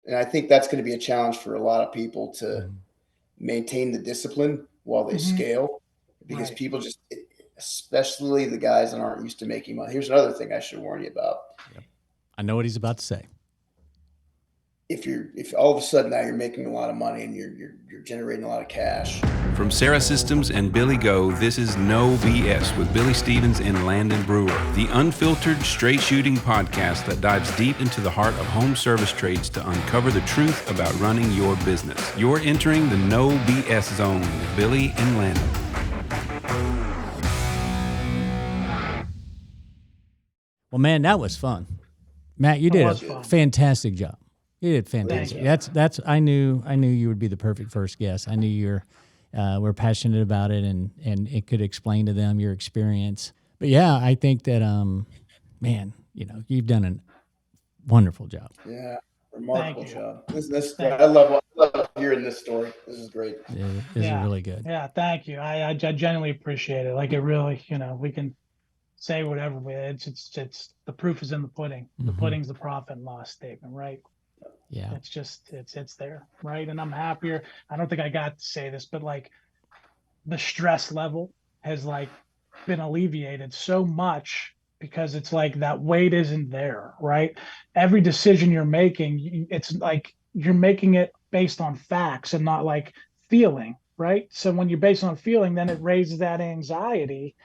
And I think that's going to be a challenge for a lot of people to Mhm. maintain the discipline while they Hmm. scale, because Right. people just, especially the guys that aren't used to making money. Here's another thing I should warn you about. Yep. I know what he's about to say. If all of a sudden now you're making a lot of money and you're generating a lot of cash. From Sarah Systems and Billy Go, this is No B.S. with Billy Stevens and Landon Brewer, the unfiltered, straight-shooting podcast that dives deep into the heart of home service trades to uncover the truth about running your business. You're entering the No B.S. zone with Billy and Landon. Well, man, that was fun. Matt, you It did was a fun. fantastic job. You did Thank fantastic. you. That's I knew you would be the perfect first guest. I knew you're we're passionate about it, and it could explain to them your experience. But yeah, I think that man, you've done a wonderful job. Yeah, Thank remarkable you. job. Thank I love hearing this story. This is great. This is Yeah. really good. Yeah. Thank you. I genuinely appreciate it. Like it really, we can say whatever, but it's the proof is in the pudding. The Mhm. pudding's the profit and loss statement, right? Yeah. It's just it's there, right? And I'm happier. I don't think I got to say this, but like the stress level has like been alleviated so much because it's like that weight isn't there, right? Every decision you're making, it's like you're making it based on facts and not like feeling, right? So when you're based on feeling, then it raises that anxiety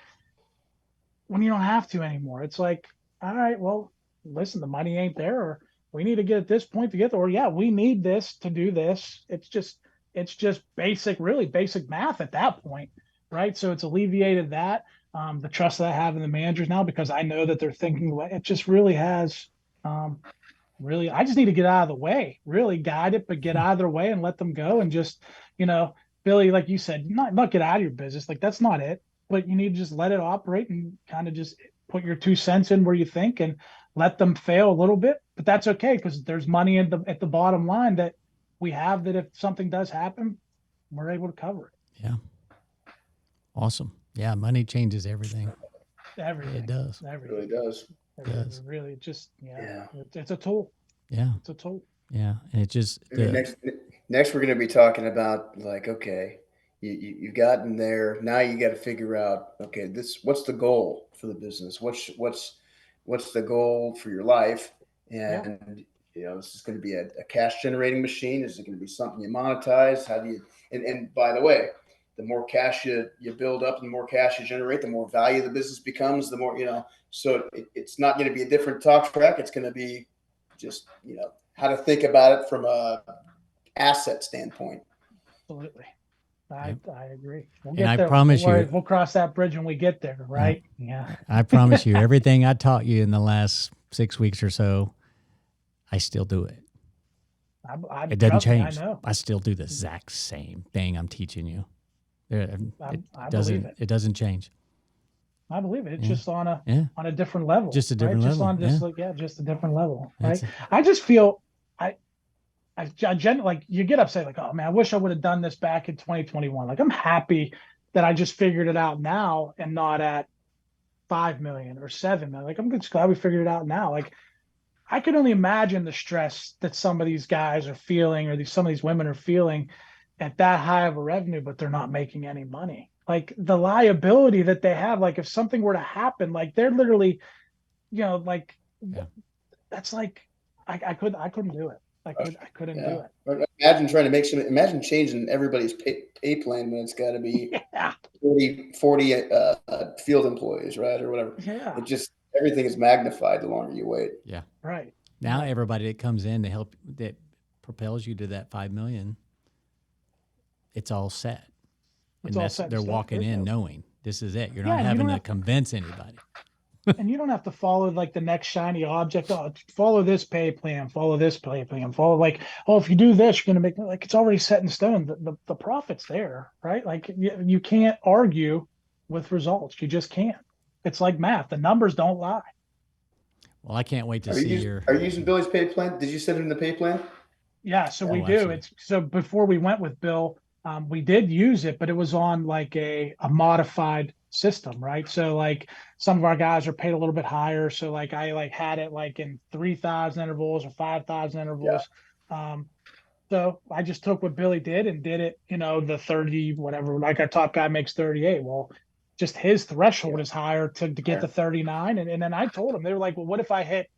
when you don't have to anymore. It's like, all right, well, listen, the money ain't there, or we need to get at this point to get there, or yeah, we need this to do this. It's just basic, really basic math at that point, right? So it's alleviated that. The trust that I have in the managers now, because I know that they're thinking the way it just really has. Um, Really, I just need to get out of the way, really guide it, but get out of their way and let them go. And just, you know, Billy, like you said, not get out of your business. Like that's not it, but you need to just let it operate and kind of just put your 2 cents in where you think and let them fail a little bit. But that's okay because there's money at the bottom line that we have that if something does happen, we're able to cover Yeah. Awesome. Yeah, money changes everything. it. Everything, It does. It everything, really does. Does. really just, Yeah. it's a tool. Yeah. It's a tool. Yeah. And it just I mean, next we're going to be talking about, like, okay, you've gotten there. Now you got to figure out, okay, what's the goal for the business? What's the goal for your life? Yeah. And this is going to be a cash generating machine. Is it going to be something you monetize? How do you? And by the way, the more cash you build up, and the more cash you generate, the more value the business becomes. The more. So it's not going to be a different talk track. It's going to be just how to think about it from a asset standpoint. Absolutely. Yep. I agree. We'll And get I there. Don't promise worry. you, We'll cross that bridge when we get there, I, right? Yeah. I promise you, everything I taught you in the last 6 weeks or so, I still do it. It doesn't Trust me, I change. know. I still do the exact same thing I'm teaching you. It I believe doesn't. it. It doesn't change. I believe it. It's Yeah. just on Yeah. a different level, Just a right? different Just level. on Yeah. just a different level, That's right? I just feel like you get upset, like, oh man, I wish I would have done this back in 2021. Like I'm happy that I just figured it out now and not at 5 million or 7 million. Like I'm just glad we figured it out now. Like I can only imagine the stress that some of these guys are feeling, or some of these women are feeling at that high of a revenue, but they're not making any money. Like the liability that they have, like if something were to happen, like they're literally, like Yeah. that's like I couldn't do it. I couldn't do Yeah. it. But imagine trying to imagine changing everybody's pay plan when it's got to be Yeah. 40 field employees, right? Or whatever. Yeah. It just, everything is magnified the longer you wait. Yeah. Right. Now Right. everybody that comes in to help that propels you to that 5 million, it's all set. It's And all that's set in they're stone. walking There's in no, knowing this is it. You're yeah, not and you having don't to have convince anybody. and you don't have to follow like the next shiny object. Oh, follow this pay plan, follow this pay plan, follow like, oh, if you do this, you're gonna make like it's already set in stone. The profit's there, right? Like you can't argue with results. You just can't. It's like math. The numbers don't lie. Well, I can't wait to Are you see using, your. are you using Billy's pay plan? Did you send him the pay plan? Yeah, so we Oh, do. absolutely. It's so before we went with Bill, we did use it, but it was on like a modified system, right? So like some of our guys are paid a little bit higher. So like I like had it like in 3,000 intervals or 5,000 Yeah. intervals. So I just took what Billy did and did it, the 30, whatever, like our top guy makes 38. Well, just his threshold is higher to get to 39. And then I told him, they were like, well, what if I hit,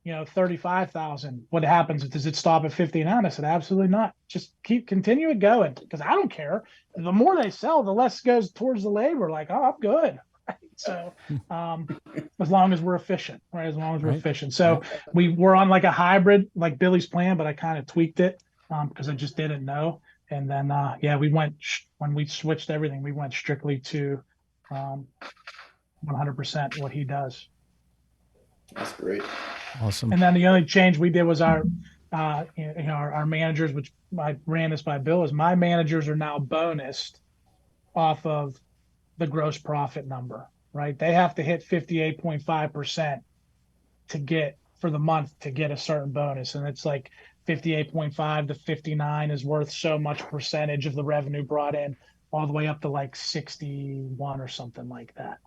35,000? What happens? Does it stop at 59? I said, absolutely not. Just continue it going, because I don't care. The more they sell, the less goes towards the labor. Like, oh, I'm good. Right? So, as long as we're efficient, right? As long as we're efficient. So we were on like a hybrid, like Billy's plan, but I kind of tweaked it because I just didn't know. And then, we went, when we switched everything, we went strictly to 100% what he does. That's great. Awesome. And then the only change we did was our managers, which I ran this by Bill, is my managers are now bonused off of the gross profit number, right? They have to hit 58.5% to get for the month to get a certain bonus. And it's like 58.5 to 59 is worth so much percentage of the revenue brought in, all the way up to like 61 or something like that.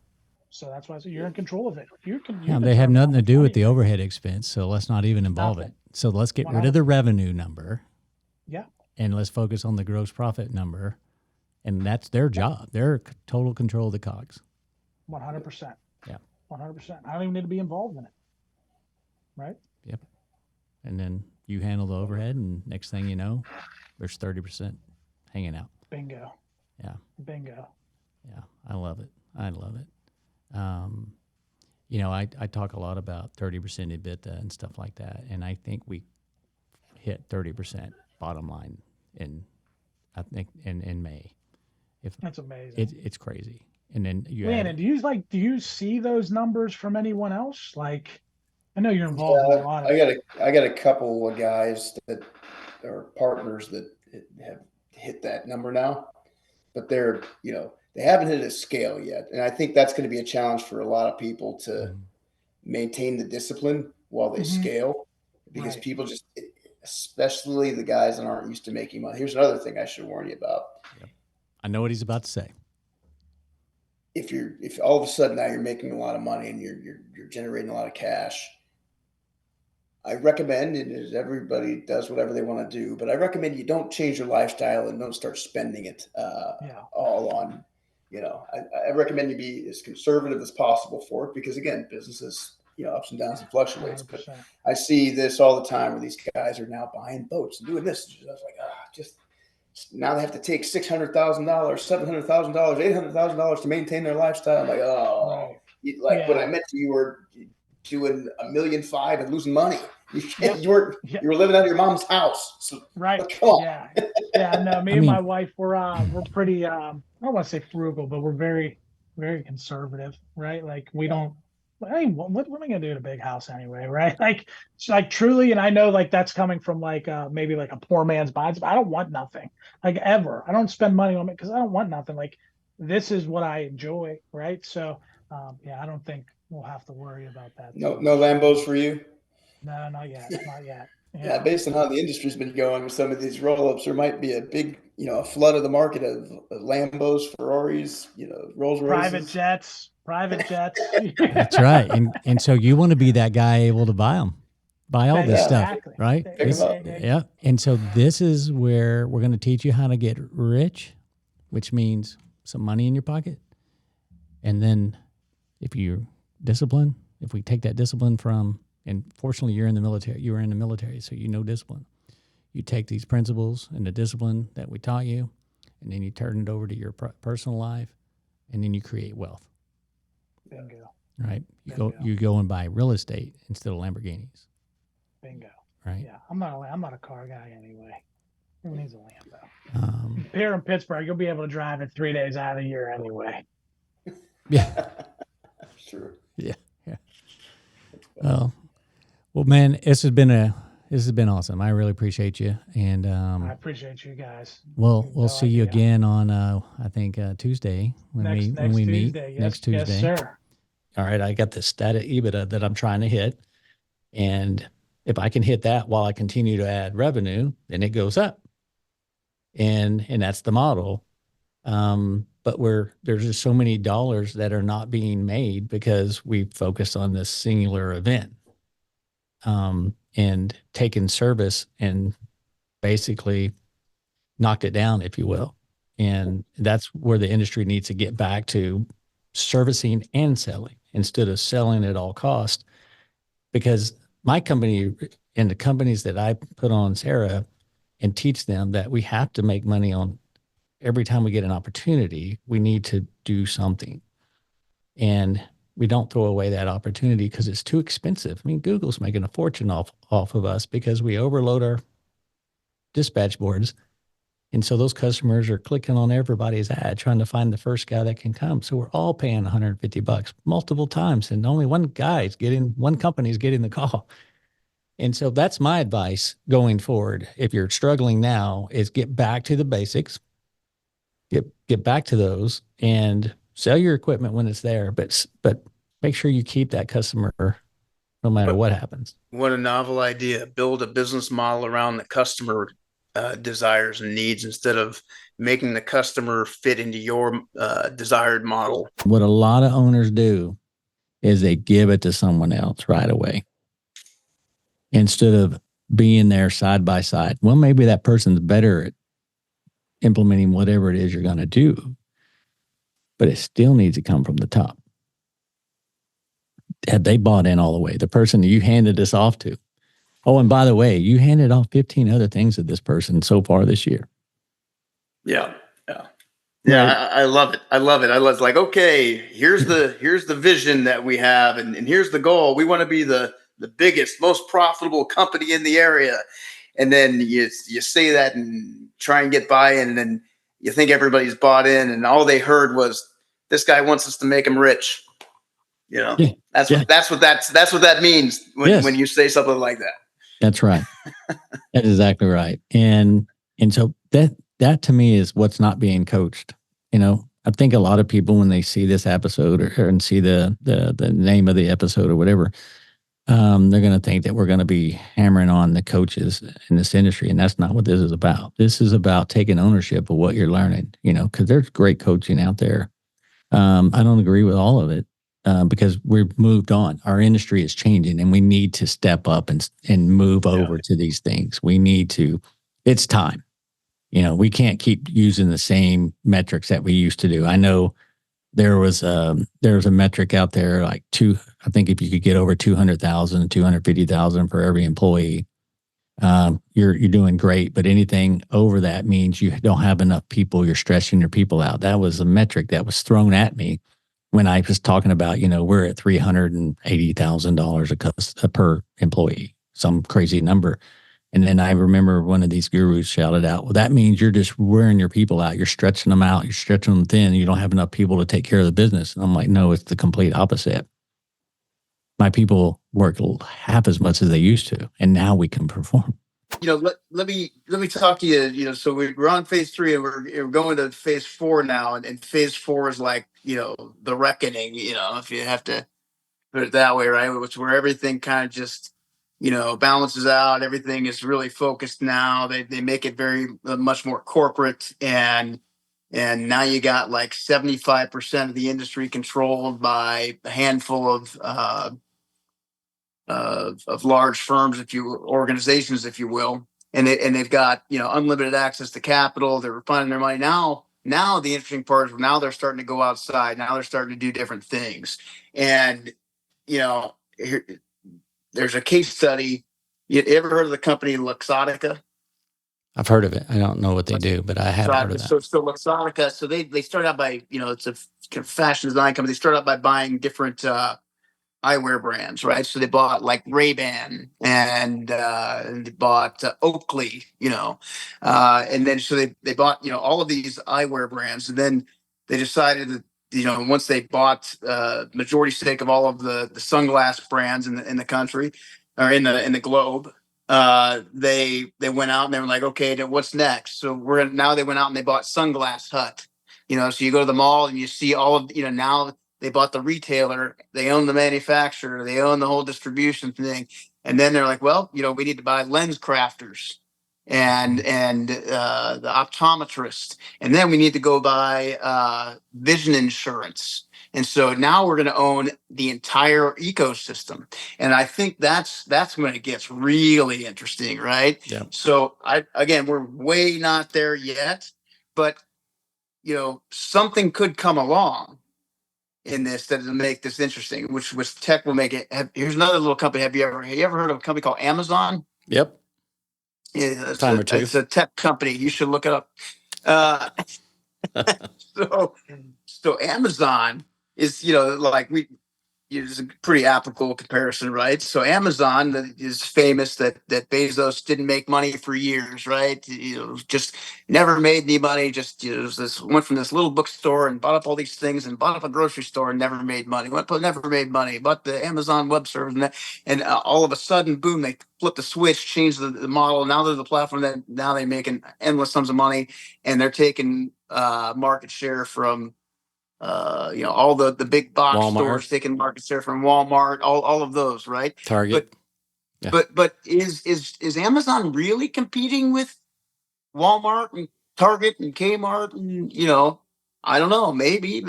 So that's why I said you're in control of it. They have nothing to do with the overhead expense, so let's not even involve it. So let's get rid of the revenue number. Yeah. And let's focus on the gross profit number. And that's their job. They're total control of the cogs. 100%. Yeah. 100%. I don't even need to be involved in it. Right? Yep. And then you handle the overhead, and next thing you know, there's 30% hanging out. Bingo. Yeah. Bingo. Yeah. I love it. I love it. I talk a lot about 30% EBITDA and stuff like that. And I think we hit 30% bottom line in May. That's amazing. It's crazy. And then Landon, do you see those numbers from anyone else? Like, I know you're involved in a lot of I got a couple of guys that are partners that have hit that number now, but they're, they haven't hit a scale yet. And I think that's going to be a challenge for a lot of people to maintain the discipline while they scale, because people just, especially the guys that aren't used to making money. Here's another thing I should warn you about. Yep. I know what he's about to say. If all of a sudden now you're making a lot of money and you're generating a lot of cash, I recommend, and everybody does whatever they want to do, but I recommend you don't change your lifestyle and don't start spending it all on, I recommend you be as conservative as possible for it, because again, business is, ups and downs and fluctuates. 100%. But I see this all the time where these guys are now buying boats and doing this. I was like, just now they have to take $600,000, $700,000, $800,000 to maintain their lifestyle. I'm like, what I meant to you were doing $1.5 million and losing money. You were living out of your mom's house. So, right. Come on. Yeah. No, me and my wife, we're pretty, I don't want to say frugal, but we're very, very conservative, right? Like we don't, what am I going to do in a big house anyway? Right. Like, it's like truly. And I know like that's coming from like, maybe like a poor man's mindset. I don't want nothing, like ever. I don't spend money on it because I don't want nothing. Like this is what I enjoy. Right. So, I don't think we'll have to worry about that. No Lambos for you? No, not yet. Not yet. Yeah, based on how the industry's been going with some of these roll-ups, there might be a big, a flood of the market of Lambos, Ferraris, Rolls Royces. Private jets. That's right. And so you want to be that guy able to buy all this stuff, right? Yeah. And so this is where we're going to teach you how to get rich, which means some money in your pocket. And then if you're disciplined, if we take that discipline from, and fortunately you were in the military, so you know discipline. You take these principles and the discipline that we taught you, and then you turn it over to your personal life, and then you create wealth. Bingo. Right? You go and buy real estate instead of Lamborghinis. Bingo. Right? Yeah. I'm not a car guy anyway. Who needs a Lambo? Here in Pittsburgh, you'll be able to drive it 3 days out of the year anyway. Yeah. True. Yeah. Well, man, this has been awesome. I really appreciate you, and I appreciate you guys. We'll see you again on I think Tuesday when we meet next Tuesday. Yes, sir. All right, I got the static EBITDA that I'm trying to hit, and if I can hit that while I continue to add revenue, then it goes up, and that's the model. But there's just so many dollars that are not being made because we focused on this singular event. And taking service and basically knocked it down, if you will. And that's where the industry needs to get back to servicing and selling instead of selling at all cost. Because my company and the companies that I put on Sarah and teach them that we have to make money on every time we get an opportunity, we need to do something. And we don't throw away that opportunity because it's too expensive. I mean, Google's making a fortune off of us because we overload our dispatch boards. And so those customers are clicking on everybody's ad, trying to find the first guy that can come. So we're all paying $150 multiple times, and only one company's getting the call. And so that's my advice going forward. If you're struggling now, is get back to the basics, get back to those, and sell your equipment when it's there. But make sure you keep that customer no matter what happens. What a novel idea. Build a business model around the customer desires and needs instead of making the customer fit into your desired model. What a lot of owners do is they give it to someone else right away instead of being there side by side. Well, maybe that person's better at implementing whatever it is you're going to do, but it still needs to come from the top. Had they bought in all the way, the person that you handed this off to. Oh, and by the way, you handed off 15 other things to this person so far this year. Yeah. I love it. I love it. Like, okay, here's the vision that we have, and here's the goal. We want to be the biggest, most profitable company in the area. And then you say that and try and get buy-in, and then you think everybody's bought in, and all they heard was, this guy wants us to make him rich. That's what that means when you say something like that. That's right. That's exactly right. And so that to me is what's not being coached. I think a lot of people, when they see this episode and see the name of the episode or whatever, they're going to think that we're going to be hammering on the coaches in this industry. And that's not what this is about. This is about taking ownership of what you're learning, because there's great coaching out there. I don't agree with all of it. Because we've moved on. Our industry is changing, and we need to step up and move over to these things. It's time. We can't keep using the same metrics that we used to do. I know there was a metric out there, I think if you could get over 200,000, 250,000 for every employee, you're doing great. But anything over that means you don't have enough people. You're stressing your people out. That was a metric that was thrown at me when I was talking about, we're at $380,000 per employee, some crazy number. And then I remember one of these gurus shouted out, well, that means you're just wearing your people out. You're stretching them out. You're stretching them thin. You don't have enough people to take care of the business. And I'm like, no, it's the complete opposite. My people work half as much as they used to, and now we can perform. Let me talk to you. So we're on phase 3, and we're going to phase 4 now, and phase 4 is like, the reckoning. If you have to put it that way, right? Which where everything kind of just balances out. Everything is really focused now. They make it very much more corporate, and now you got like 75% of the industry controlled by a handful of large firms, organizations, if you will, and they've got unlimited access to capital. They're finding their money now. Now the interesting part is now they're starting to go outside. Now they're starting to do different things, and there's a case study. You ever heard of the company Luxottica? I've heard of it. I don't know what they do, but I have heard of that. So Luxottica. So they started out by it's a kind of fashion design company. They started out by buying different eyewear brands, right? So they bought like Ray-Ban and they bought Oakley, and then so they bought all of these eyewear brands, and then they decided that once they bought majority stake of all of the sunglass brands in the country or in the globe, they went out and they were like, okay, then what's next? So now they went out and they bought Sunglass Hut, so you go to the mall and you see all of now. They bought the retailer, they own the manufacturer, they own the whole distribution thing. And then they're like, well, we need to buy Lens Crafters. and the optometrist, and then we need to go buy vision insurance. And so now we're going to own the entire ecosystem, and I think that's when it gets really interesting, right? Yeah. So again, we're way not there yet, but something could come along in this that will make this interesting, which tech will make it. Here's another little company. Have you ever heard of a company called Amazon? Yep. Yeah, Time or two. it's a tech company. You should look it up. Uh, so Amazon is, like is a pretty applicable comparison, right? So Amazon is famous that Bezos didn't make money for years, right? Just never made any money. Just went from this little bookstore and bought up all these things and bought up a grocery store and never made money. Never made money. Bought the Amazon Web Service and all of a sudden, boom! They flipped the switch, changed the model. Now they're the platform that now they're making endless sums of money, and they're taking market share from all the big box Walmart. stores taking market share from Walmart, all of those, right? Target. But is Amazon really competing with Walmart and Target and Kmart? And I don't know. Maybe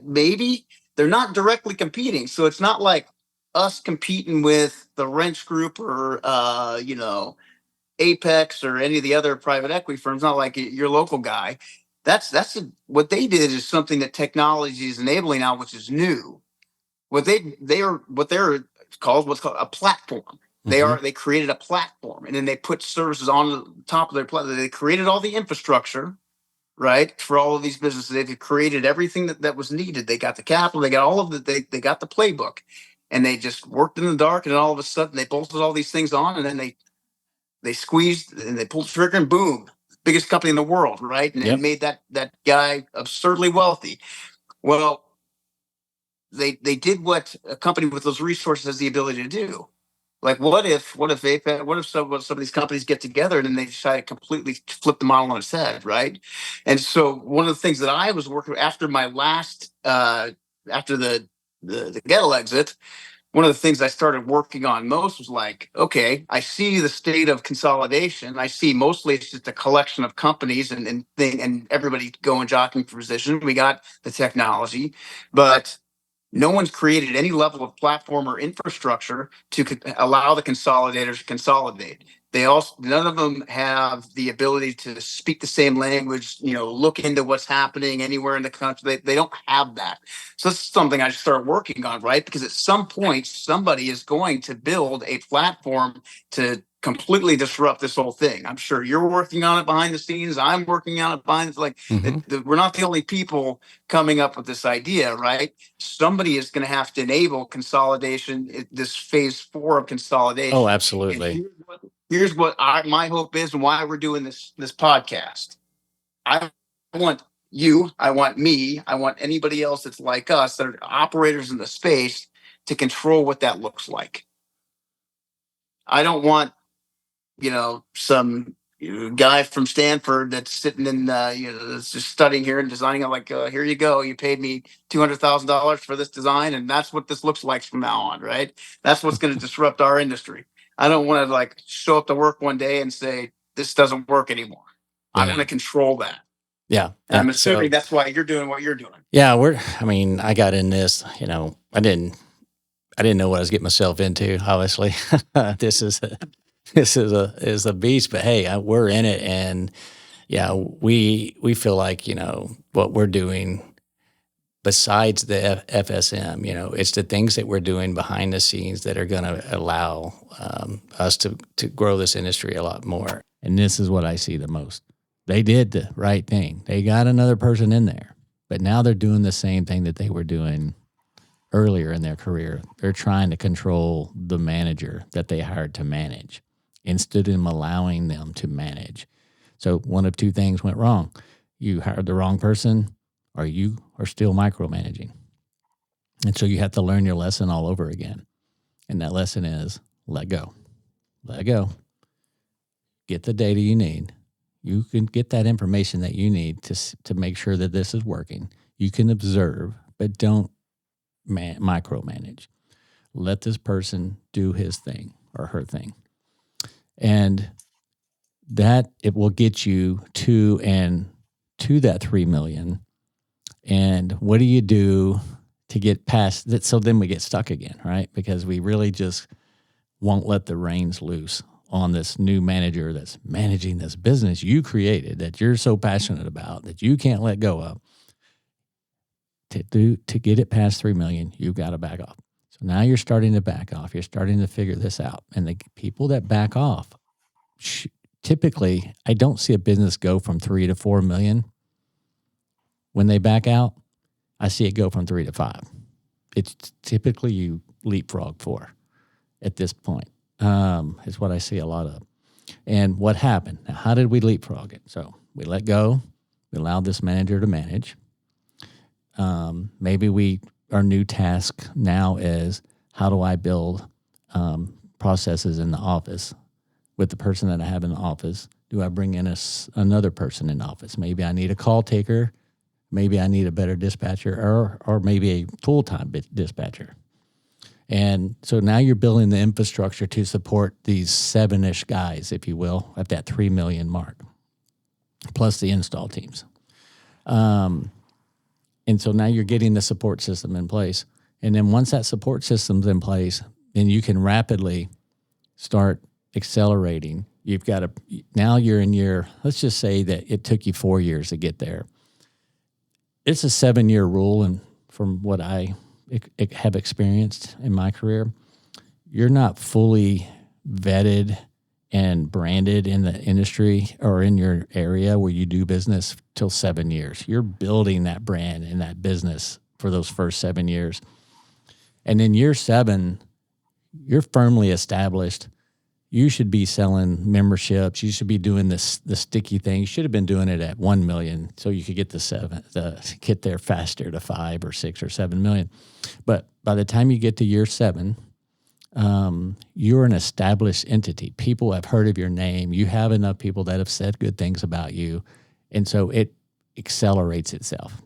maybe they're not directly competing, so it's not like us competing with the Wrench Group or Apex or any of the other private equity firms. Not like your local guy. What they did is something that technology is enabling now, which is new. What they're called what's called a platform. They created a platform, and then they put services on the top of their platform. They created all the infrastructure, right, for all of these businesses. They've created everything that was needed. They got the capital. They got all of the. They got the playbook, and they just worked in the dark. And then all of a sudden, they bolted all these things on, and then they squeezed and they pulled the trigger, and boom, biggest company in the world, right? And it made that guy absurdly wealthy. Well, they did what a company with those resources has the ability to do. Like, what if some of these companies get together and then they decide to completely flip the model on its head, right? And so one of the things that I was working after my last after the Gettle exit, one of the things I started working on most was like, okay, I see the state of consolidation. I see mostly it's just a collection of companies and everybody going jockeying for position. We got the technology, but no one's created any level of platform or infrastructure to allow the consolidators to consolidate. None of them have the ability to speak the same language, look into what's happening anywhere in the country. They don't have that. So this is something I should start working on, right? Because at some point, somebody is going to build a platform to completely disrupt this whole thing. I'm sure you're working on it behind the scenes. I'm working on it behind. It's like we're not the only people coming up with this idea, right? Somebody is going to have to enable consolidation. This phase 4 of consolidation. Oh, absolutely. Here's what my hope is, and why we're doing this podcast. I want you, I want me, I want anybody else that's like us that are operators in the space to control what that looks like. I don't want some guy from Stanford that's sitting in that's just studying here and designing it. Like, here you go, you paid me $200,000 for this design, and that's what this looks like from now on, right? That's what's going to disrupt our industry. I don't want to show up to work one day and say this doesn't work anymore. I want to control that. Yeah. And I'm assuming that's why you're doing what you're doing. Yeah, I got in this, I didn't know what I was getting myself into, obviously. This is a beast, but hey, we're in it, and yeah, we feel like, what we're doing besides the FSM, it's the things that we're doing behind the scenes that are going to allow us to grow this industry a lot more. And this is what I see the most. They did the right thing. They got another person in there, but now they're doing the same thing that they were doing earlier in their career. They're trying to control the manager that they hired to manage instead of allowing them to manage. So one of two things went wrong. You hired the wrong person, or you are still micromanaging. And so you have to learn your lesson all over again. And that lesson is let go. Let go. Get the data you need. You can get that information that you need to make sure that this is working. You can observe, but don't micromanage. Let this person do his thing or her thing. And that it will get you to that 3 million. And what do you do to get past that? So then we get stuck again, right? Because we really just won't let the reins loose on this new manager that's managing this business you created, that you're so passionate about, that you can't let go of. To get it past 3 million, you've got to back off. So now you're starting to back off. You're starting to figure this out. And the people that back off, typically, I don't see a business go from 3 to 4 million. When they back out, I see it go from 3 to 5. It's typically you leapfrog 4 at this point, is what I see a lot of. And what happened? Now, how did we leapfrog it? So we let go. We allowed this manager to manage. Maybe our new task now is, how do I build processes in the office with the person that I have in the office? Do I bring in another person in the office? Maybe I need a call taker. Maybe I need a better dispatcher, or maybe a full-time dispatcher. And so now you're building the infrastructure to support these 7-ish guys, if you will, at that 3 million mark, plus the install teams. And so now you're getting the support system in place. And then once that support system's in place, then you can rapidly start accelerating. Now you're in let's just say that it took you 4 years to get there. It's a 7-year rule, and from what I have experienced in my career, you're not fully vetted and branded in the industry or in your area where you do business till 7 years. You're building that brand and that business for those first 7 years. And in year 7, you're firmly established. You should be selling memberships. You should be doing the sticky thing. You should have been doing it at 1 million so you could get get there faster to 5 or 6 or 7 million. But by the time you get to year 7, you're an established entity. People have heard of your name. You have enough people that have said good things about you. And so it accelerates itself.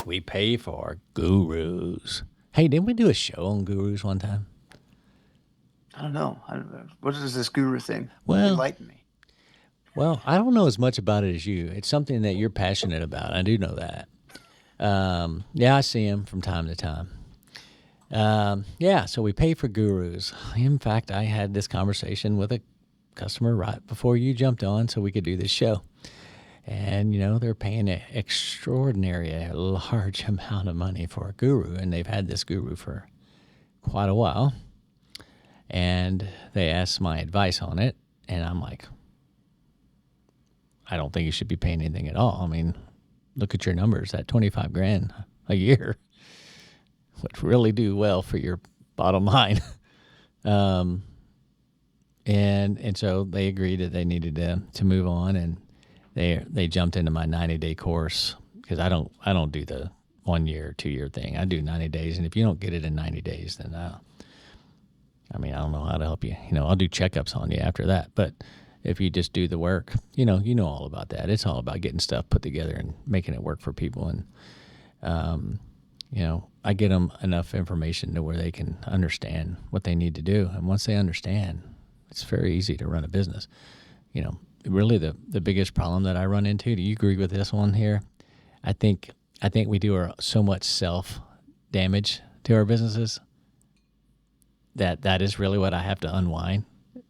We pay for gurus. Hey, didn't we do a show on gurus one time? I don't know. What is this guru thing? Well, enlighten me. Well, I don't know as much about it as you. It's something that you're passionate about. I do know that. Yeah, I see him from time to time. So we pay for gurus. In fact, I had this conversation with a customer right before you jumped on so we could do this show. And, they're paying an extraordinary, large amount of money for a guru, and they've had this guru for quite a while. And they asked my advice on it, and I'm like, I don't think you should be paying anything at all. I mean, look at your numbers. That $25,000 a year would really do well for your bottom line. And so they agreed that they needed to move on, and they jumped into my 90-day course, because I don't do the 1 year, 2 year thing. I do 90 days, and if you don't get it in 90 days, then I don't know how to help you. I'll do checkups on you after that. But if you just do the work, you know all about that. It's all about getting stuff put together and making it work for people. And, I get them enough information to where they can understand what they need to do. And once they understand, it's very easy to run a business. Really the biggest problem that I run into, do you agree with this one here? I think we do so much self-damage to our businesses that is really what I have to unwind.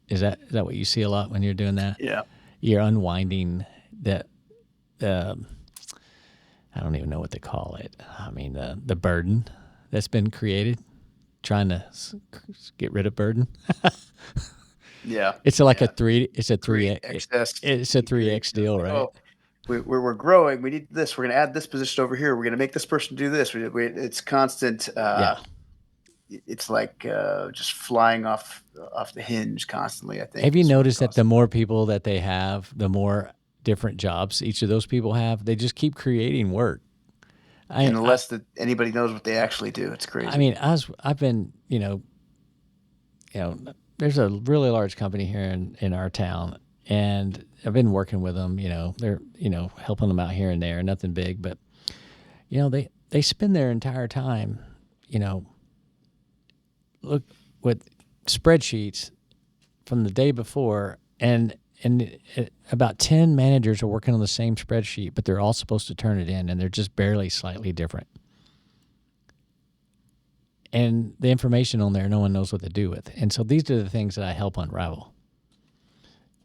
Is that what you see a lot when you're doing that? Yeah. You're unwinding that, I don't even know what to call it. I mean, the burden that's been created, trying to get rid of burden. Yeah. It's like a 3X deal, right? Oh, we're growing. We need this. We're going to add this position over here. We're going to make this person do this. It's constant. It's like just flying off the hinge constantly, I think. Have you noticed that the more people that they have, the more different jobs each of those people have? They just keep creating work. And the less that anybody knows what they actually do, it's crazy. I mean, I've been, there's a really large company here in our town, and I've been working with them. They're helping them out here and there, nothing big, but they spend their entire time, look with spreadsheets from the day before, and about 10 managers are working on the same spreadsheet, but they're all supposed to turn it in, and they're just barely slightly different. And the information on there, no one knows what to do with. And so these are the things that I help unravel.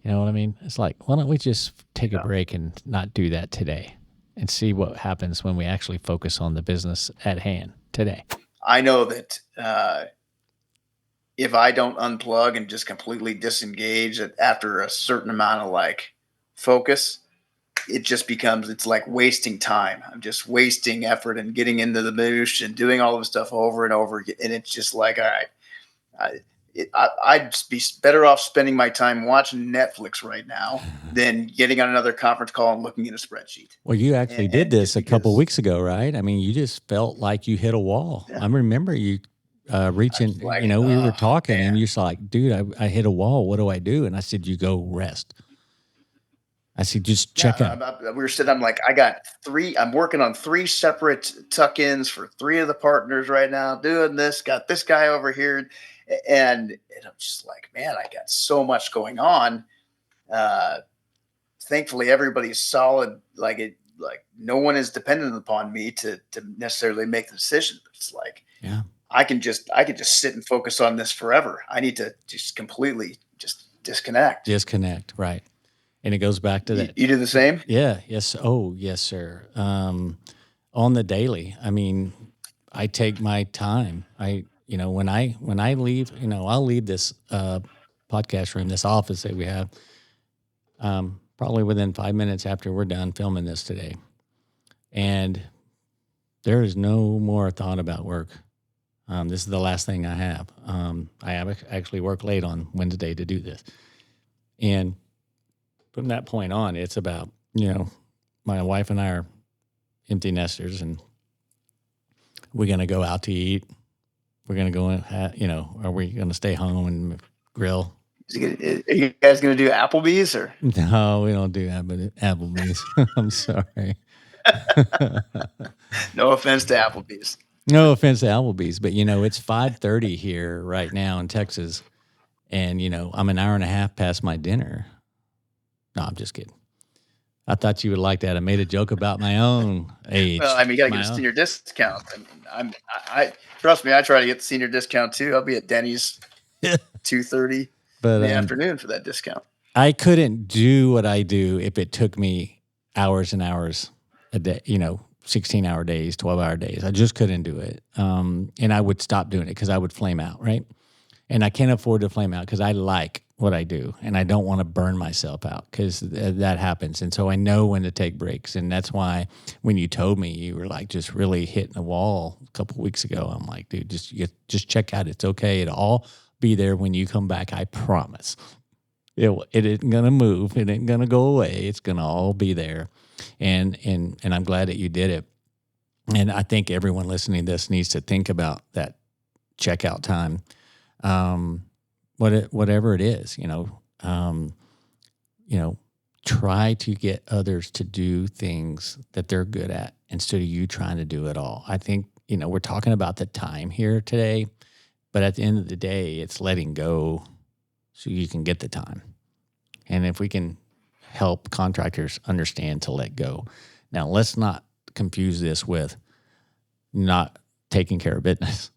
You know what I mean? It's like, why don't we just take a break and not do that today and see what happens when we actually focus on the business at hand today? I know that if I don't unplug and just completely disengage after a certain amount of like focus, it just becomes, it's like wasting time. I'm just wasting effort and getting into the minutia and doing all of the stuff over and over again. And it's just like, all right, I'd be better off spending my time watching Netflix right now than getting on another conference call and looking at a spreadsheet. Well, you actually did this a couple weeks ago, right? I mean, you just felt like you hit a wall. Yeah. I remember you reaching, like, we were talking and you're like, dude, I hit a wall. What do I do? And I said, you go rest. I said, just check out. We were sitting, I'm like, I'm working on 3 separate tuck-ins for 3 of the partners right now, doing this, got this guy over here. And I'm just like, man, I got so much going on. Thankfully, everybody's solid. Like no one is dependent upon me to necessarily make the decision. But it's like, yeah, I can just sit and focus on this forever. I need to just completely just disconnect. Disconnect, right? And it goes back to that. You do the same? Yeah. Yes. Oh, yes, sir. On the daily. I mean, I take my time. When I leave, I'll leave this podcast room, this office that we have, probably within 5 minutes after we're done filming this today. And there is no more thought about work. This is the last thing I have. I have actually worked late on Wednesday to do this. And from that point on, it's about, my wife and I are empty nesters, and we're going to go out to eat. We're going to go in, are we going to stay home and grill? Are you guys going to do Applebee's or? No, we don't do Applebee's. I'm sorry. No offense to Applebee's. No offense to Applebee's, but it's 5:30 here right now in Texas, and I'm an hour and a half past my dinner. No, I'm just kidding. I thought you would like that. I made a joke about my own age. Well, I mean, you got to get a senior discount. I trust me, I try to get the senior discount too. I'll be at Denny's 2:30 in the afternoon for that discount. I couldn't do what I do if it took me hours and hours a day, 16-hour days, 12-hour days. I just couldn't do it. And I would stop doing it because I would flame out, right? And I can't afford to flame out because I like what I do, and I don't want to burn myself out because that happens. And so I know when to take breaks, and that's why when you told me you were like just really hitting the wall a couple of weeks ago, I'm like, dude, just check out. It's okay. It'll all be there when you come back. I promise. It isn't gonna move. It ain't gonna go away. It's gonna all be there. And I'm glad that you did it. And I think everyone listening to this needs to think about that checkout time. Whatever it is, try to get others to do things that they're good at instead of you trying to do it all. I think, we're talking about the time here today, but at the end of the day, it's letting go so you can get the time. And if we can help contractors understand to let go. Now, let's not confuse this with not taking care of business.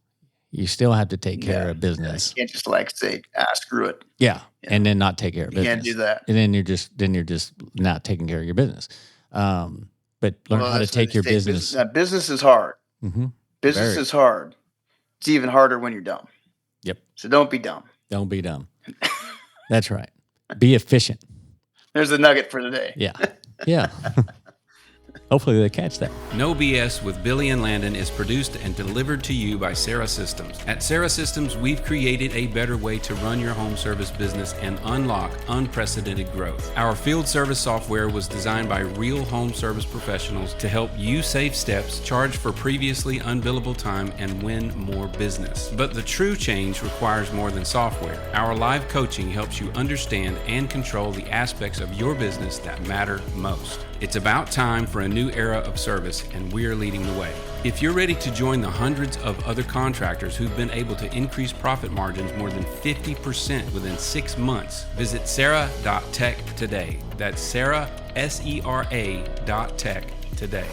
You still have to take care of business. You can't just say, screw it. Yeah. And then not take care of business. You can't do that. And then you're just not taking care of your business. But learn how to take your business. Business is hard. Mm-hmm. Business is hard. It's even harder when you're dumb. Yep. So don't be dumb. Don't be dumb. That's right. Be efficient. There's the nugget for today. Yeah. Yeah. Hopefully they catch that. No BS with Billy and Landon is produced and delivered to you by Sarah Systems. At Sarah Systems, we've created a better way to run your home service business and unlock unprecedented growth. Our field service software was designed by real home service professionals to help you save steps, charge for previously unbillable time, and win more business. But the true change requires more than software. Our live coaching helps you understand and control the aspects of your business that matter most. It's about time for a new era of service, and we're leading the way. If you're ready to join the hundreds of other contractors who've been able to increase profit margins more than 50% within 6 months, visit Sarah.tech today. That's Sarah, SERA.tech today.